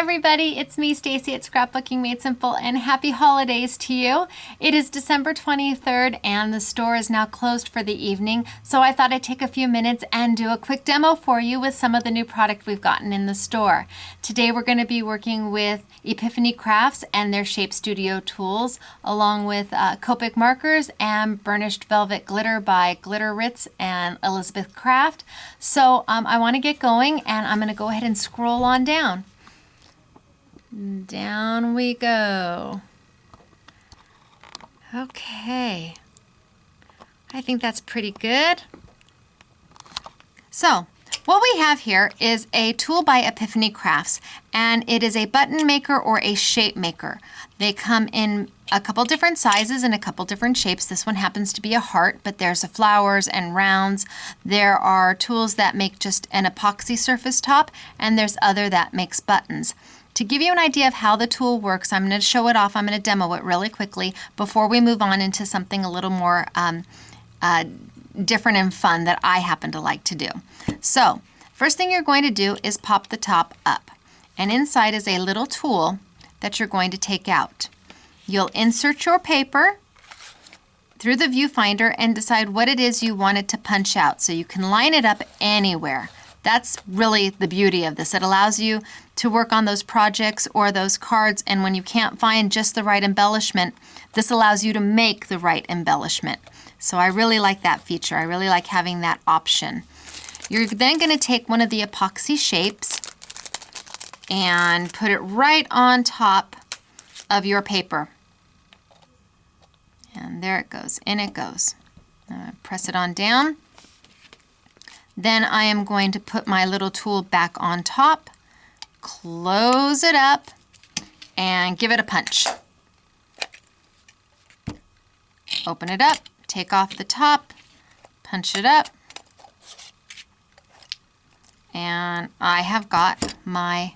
everybody, it's me Stacy at Scrapbooking Made Simple, and happy holidays to you. It is December 23rd and the store is now closed for the evening, so I thought I'd take a few minutes and do a quick demo for you with some of the new product we've gotten in the store. Today we're going to be working with Epiphany Crafts and their Shape Studio tools, along with Copic markers and Burnished Velvet Glitter by Glitter Ritz and Elizabeth Craft. So I want to get going, and I'm going to go ahead and scroll on down. Down we go. Okay, I think that's pretty good. So what we have here is a tool by Epiphany Crafts, and it is a button maker or a shape maker. They come in a couple different sizes and a couple different shapes. This one happens to be a heart, but there's flowers and rounds. There are tools that make just an epoxy surface top, and there's other that makes buttons. To give you an idea of how the tool works, I'm going to show it off. I'm going to demo it really quickly before we move on into something a little more different and fun that I happen to like to do. So, first thing you're going to do is pop the top up. And inside is a little tool that you're going to take out. You'll insert your paper through the viewfinder and decide what it is you want it to punch out. So you can line it up anywhere. That's really the beauty of this. It allows you to work on those projects or those cards, and when you can't find just the right embellishment, this allows you to make the right embellishment. So I really like that feature. I really like having that option. You're then going to take one of the epoxy shapes and put it right on top of your paper. And there it goes, in it goes. Press it on down. Then I am going to put my little tool back on top, close it up, and give it a punch. Open it up, take off the top, punch it up, and I have got my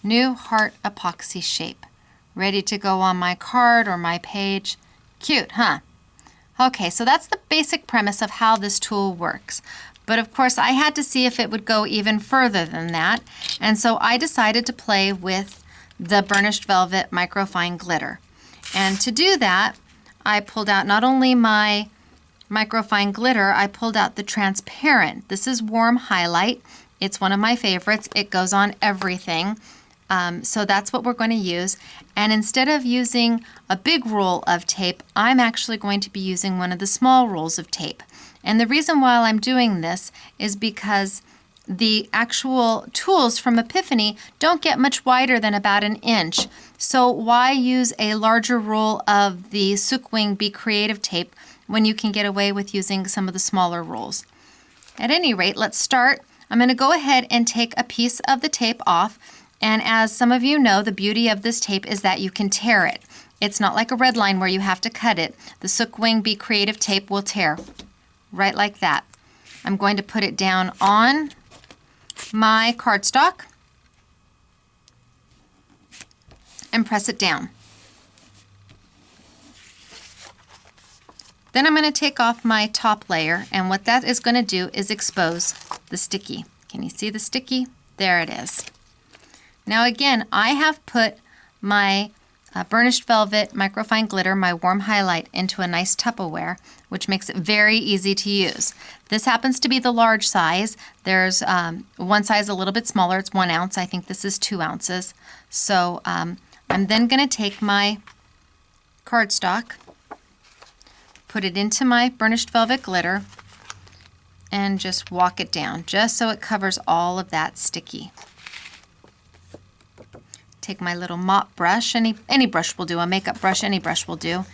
new heart epoxy shape ready to go on my card or my page. Cute, huh? Okay, so that's the basic premise of how this tool works. But of course, I had to see if it would go even further than that, and so I decided to play with the Burnished Velvet Microfine Glitter. And to do that, I pulled out not only my microfine glitter, I pulled out the transparent. This is Warm Highlight. It's one of my favorites. It goes on everything. So that's what we're going to use. And instead of using a big roll of tape, I'm actually going to be using one of the small rolls of tape. And the reason why I'm doing this is because the actual tools from Epiphany don't get much wider than about an inch. So why use a larger roll of the Sukkwing Be Creative tape when you can get away with using some of the smaller rolls? At any rate, let's start. I'm going to go ahead and take a piece of the tape off. And as some of you know, the beauty of this tape is that you can tear it. It's not like a red line where you have to cut it. The Sukkwing Be Creative tape will tear. Right like that. I'm going to put it down on my cardstock and press it down. Then I'm going to take off my top layer, and what that is going to do is expose the sticky. Can you see the sticky? There it is. Now again, I have put my Burnished Velvet Microfine Glitter, my Warm Highlight, into a nice Tupperware, which makes it very easy to use. This happens to be the large size. There's one size a little bit smaller. It's 1 ounce. I think this is 2 ounces. So I'm then going to take my cardstock, put it into my Burnished Velvet Glitter, and just walk it down, just so it covers all of that sticky. Take my little mop brush, any brush will do, a makeup brush, any brush will do,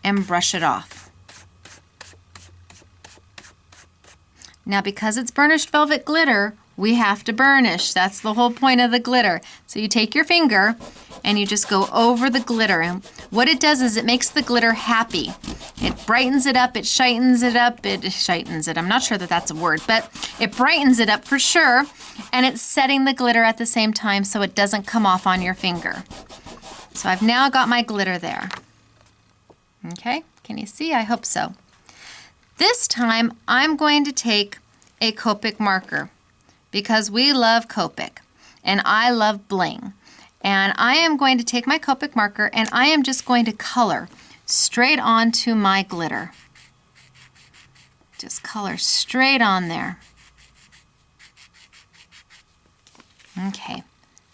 and brush it off. Now because it's Burnished Velvet Glitter, we have to burnish. That's the whole point of the glitter. So you take your finger and you just go over the glitter, and what it does is it makes the glitter happy. It brightens it up, it shightens it up, I'm not sure that that's a word, but it brightens it up for sure, and it's setting the glitter at the same time so it doesn't come off on your finger. So I've now got my glitter there. Okay, can you see? I hope so. This time I'm going to take a Copic marker because we love Copic and I love bling. And I am going to take my Copic marker and I am just going to color straight onto my glitter. Just color straight on there. Okay,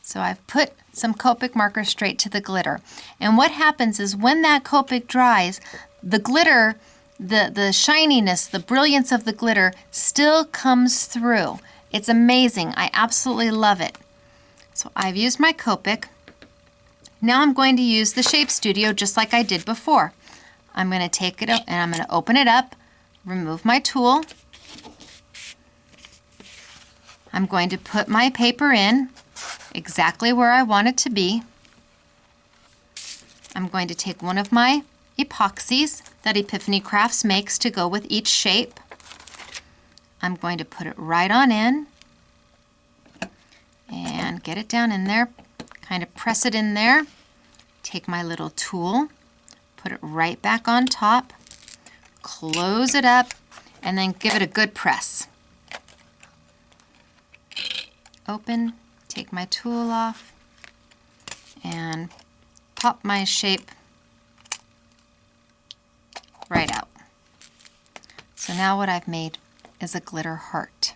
so I've put some Copic marker straight to the glitter. And what happens is when that Copic dries, the glitter, the shininess, the brilliance of the glitter still comes through. It's amazing. I absolutely love it. So I've used my Copic. Now I'm going to use the Shape Studio just like I did before. I'm going to take it up and I'm going to open it up, remove my tool. I'm going to put my paper in exactly where I want it to be. I'm going to take one of my epoxies that Epiphany Crafts makes to go with each shape. I'm going to put it right on in and get it down in there, kind of press it in there. Take my little tool, put it right back on top, close it up, and then give it a good press. Open, take my tool off, and pop my shape right out. So now what I've made is a glitter heart.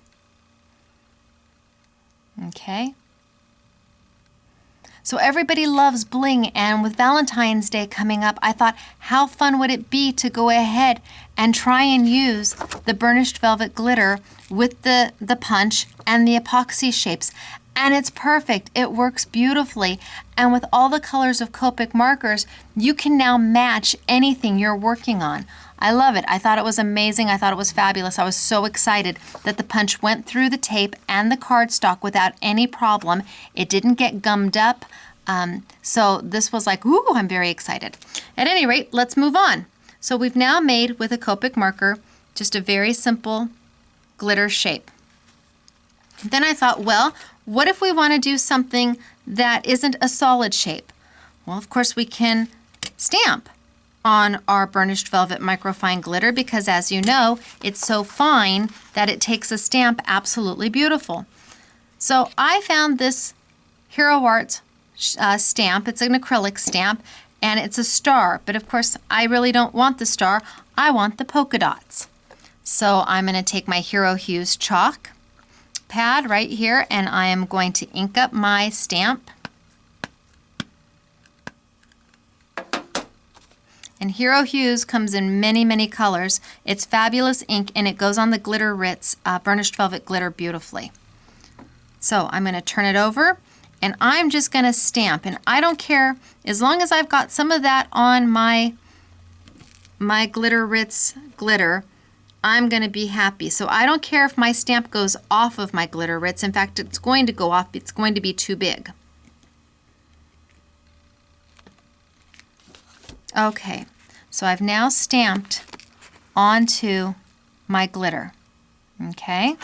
Okay? So everybody loves bling, and with Valentine's Day coming up, I thought how fun would it be to go ahead and try and use the burnished velvet glitter with the punch and the epoxy shapes. And it's perfect. It works beautifully. And with all the colors of Copic markers, you can now match anything you're working on. I love it. I thought it was amazing. I thought it was fabulous. I was so excited that the punch went through the tape and the cardstock without any problem. It didn't get gummed up. So this was like, ooh, I'm very excited. At any rate, let's move on. So we've now made with a Copic marker just a very simple glitter shape. Then I thought, well, what if we want to do something that isn't a solid shape? Well, of course, we can stamp on our burnished velvet microfine glitter because, as you know, it's so fine that it takes a stamp absolutely beautiful. So I found this Hero Arts stamp. It's an acrylic stamp, and it's a star. But of course, I really don't want the star. I want the polka dots. So I'm going to take my Hero Hues chalk pad right here, and I am going to ink up my stamp. And Hero Hues comes in many, many colors. It's fabulous ink, and it goes on the Glitter Ritz burnished velvet glitter beautifully. So I'm going to turn it over, and I'm just going to stamp. And I don't care, as long as I've got some of that on my Glitter Ritz glitter, I'm going to be happy. So I don't care if my stamp goes off of my Glitter Ritz. In fact, it's going to go off. It's going to be too big. Okay, so I've now stamped onto my glitter. Okay.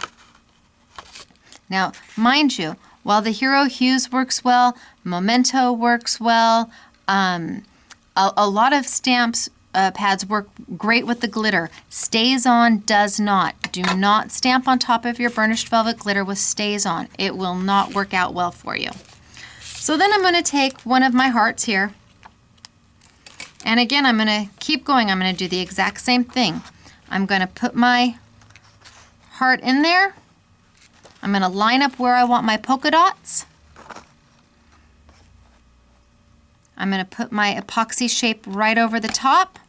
Now, mind you, while the Hero Hues works well, Memento works well, a lot of stamps pads work great with the glitter. Stays On does not. Do not stamp on top of your burnished velvet glitter with Stays On. It will not work out well for you. So then I'm going to take one of my hearts here. And again, I'm going to keep going. I'm going to do the exact same thing. I'm going to put my heart in there. I'm going to line up where I want my polka dots. I'm going to put my epoxy shape right over the top,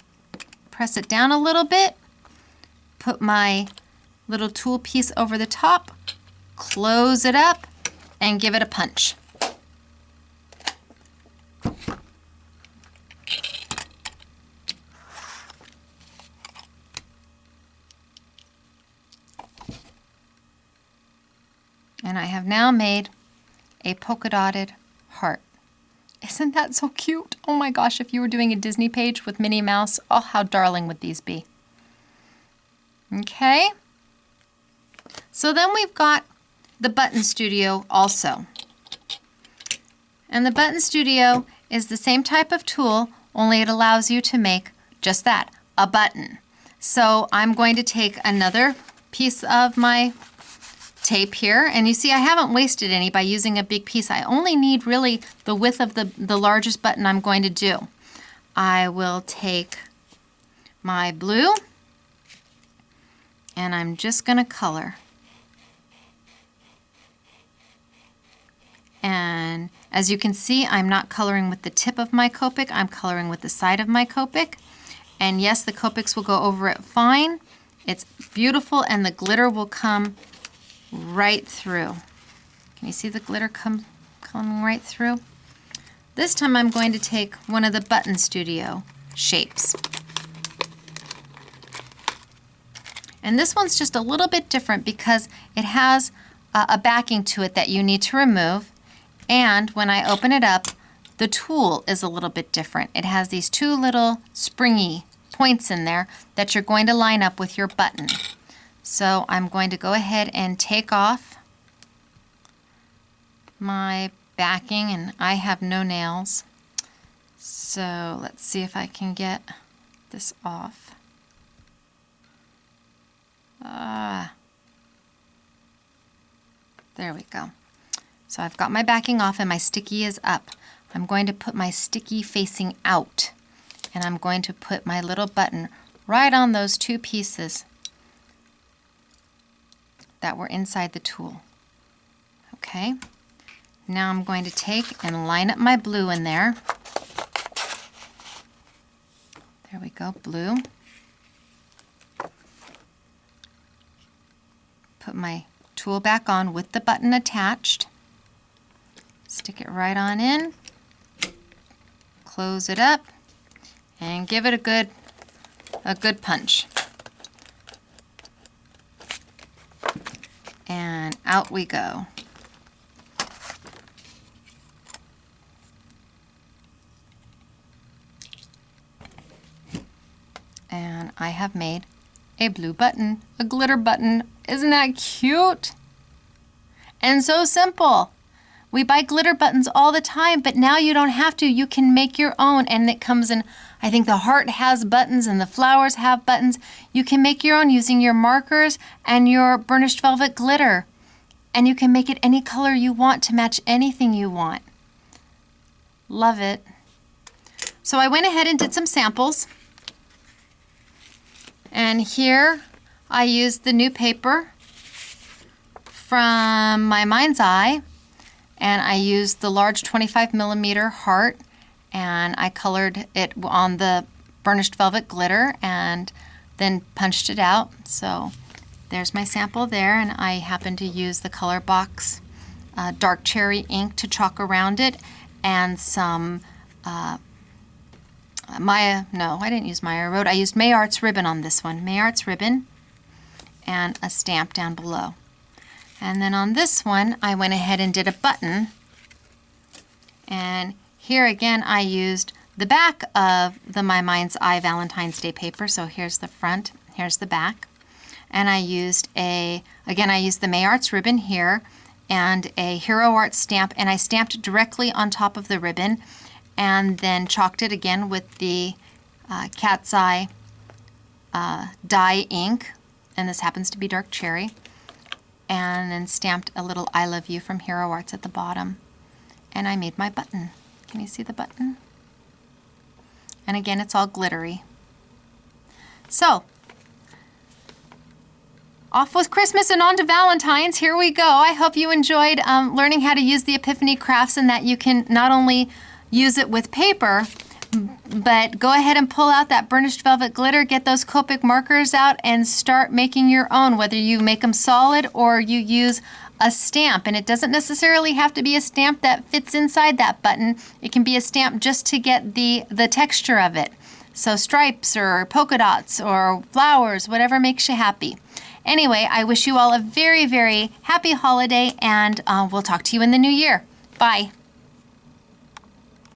press it down a little bit, put my little tool piece over the top, close it up, and give it a punch. And I have now made a polka dotted heart. Isn't that so cute? Oh my gosh, if you were doing a Disney page with Minnie Mouse, oh, how darling would these be? Okay. So then we've got the Button Studio also. And the Button Studio is the same type of tool, only it allows you to make just that, a button. So I'm going to take another piece of my tape here, and you see I haven't wasted any by using a big piece. I only need really the width of the largest button I'm going to do. I will take my blue and I'm just going to color. And as you can see, I'm not coloring with the tip of my Copic, I'm coloring with the side of my Copic. And yes, the Copics will go over it fine. It's beautiful, and the glitter will come right through. Can you see the glitter coming right through? This time I'm going to take one of the Button Studio shapes. And this one's just a little bit different because it has a backing to it that you need to remove. And when I open it up, the tool is a little bit different. It has these two little springy points in there that you're going to line up with your button. So I'm going to go ahead and take off my backing, and I have no nails. So let's see if I can get this off. There we go. So I've got my backing off and my sticky is up. I'm going to put my sticky facing out, and I'm going to put my little button right on those two pieces that were inside the tool. Okay, now I'm going to take and line up my blue in there. There we go, blue. Put my tool back on with the button attached. Stick it right on in, close it up, and give it a good punch. And out we go. And I have made a blue button, a glitter button. Isn't that cute? And so simple. We buy glitter buttons all the time, but now you don't have to. You can make your own, and it comes in, I think the heart has buttons and the flowers have buttons. You can make your own using your markers and your burnished velvet glitter. And you can make it any color you want to match anything you want. Love it. So I went ahead and did some samples. And here I used the new paper from my Mind's Eye. And I used the large 25mm heart, and I colored it on the burnished velvet glitter and then punched it out. So there's my sample there, and I happen to use the Color Box dark cherry ink to chalk around it, and some Maya, no, I didn't use Maya Road. I used May Arts ribbon on this one. May Arts ribbon and a stamp down below. And then on this one, I went ahead and did a button. And here again, I used the back of the My Mind's Eye Valentine's Day paper. So here's the front, here's the back. And I used I used the May Arts ribbon here and a Hero Art stamp, and I stamped directly on top of the ribbon and then chalked it again with the Cat's Eye dye ink, and this happens to be dark cherry. And then stamped a little I love you from Hero Arts at the bottom. And I made my button. Can you see the button? And again, it's all glittery. So, off with Christmas and on to Valentine's. Here we go. I hope you enjoyed learning how to use the Epiphany Crafts, and that you can not only use it with paper, but go ahead and pull out that burnished velvet glitter, get those Copic markers out, and start making your own, whether you make them solid or you use a stamp. And it doesn't necessarily have to be a stamp that fits inside that button. It can be a stamp just to get the texture of it. So stripes or polka dots or flowers, whatever makes you happy. Anyway, I wish you all a very, very happy holiday, and we'll talk to you in the new year. Bye.